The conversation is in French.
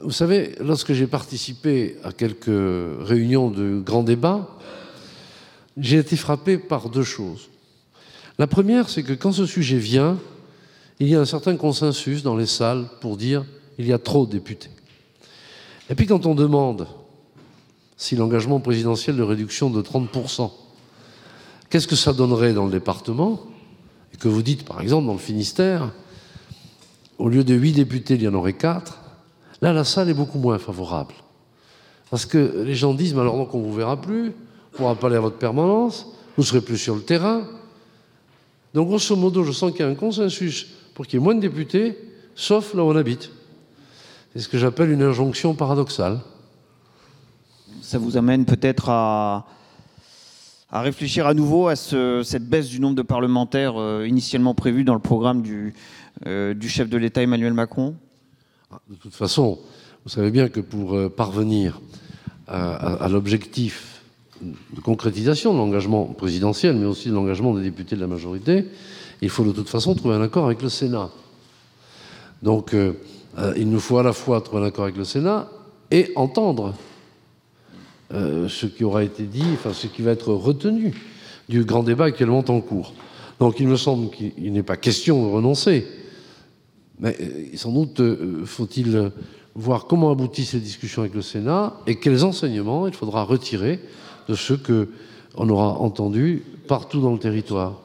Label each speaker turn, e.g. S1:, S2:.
S1: vous savez, lorsque j'ai participé à quelques réunions de grands débats, j'ai été frappé par deux choses. La première, c'est que quand ce sujet vient, il y a un certain consensus dans les salles pour dire qu'il y a trop de députés. Et puis quand on demande si l'engagement présidentiel de réduction de 30%, qu'est-ce que ça donnerait dans le département? Et que vous dites, par exemple, dans le Finistère, au lieu de 8 députés, il y en aurait 4. Là, la salle est beaucoup moins favorable. Parce que les gens disent, mais alors donc on ne vous verra plus, on ne pourra pas aller à votre permanence, vous ne serez plus sur le terrain. Donc, grosso modo, je sens qu'il y a un consensus pour qu'il y ait moins de députés, sauf là où on habite. C'est ce que j'appelle une injonction paradoxale.
S2: Ça vous amène peut-être à réfléchir à nouveau à cette baisse du nombre de parlementaires initialement prévue dans le programme du chef de l'État Emmanuel Macron?
S1: De toute façon, vous savez bien que pour parvenir à l'objectif de concrétisation de l'engagement présidentiel, mais aussi de l'engagement des députés de la majorité, il faut de toute façon trouver un accord avec le Sénat. Donc, il nous faut à la fois trouver un accord avec le Sénat et entendre ce qui aura été dit, enfin ce qui va être retenu du grand débat actuellement en cours. Donc, il me semble qu'il n'est pas question de renoncer, mais sans doute faut-il voir comment aboutissent ces discussions avec le Sénat et quels enseignements il faudra retirer de ce qu'on aura entendu partout dans le territoire.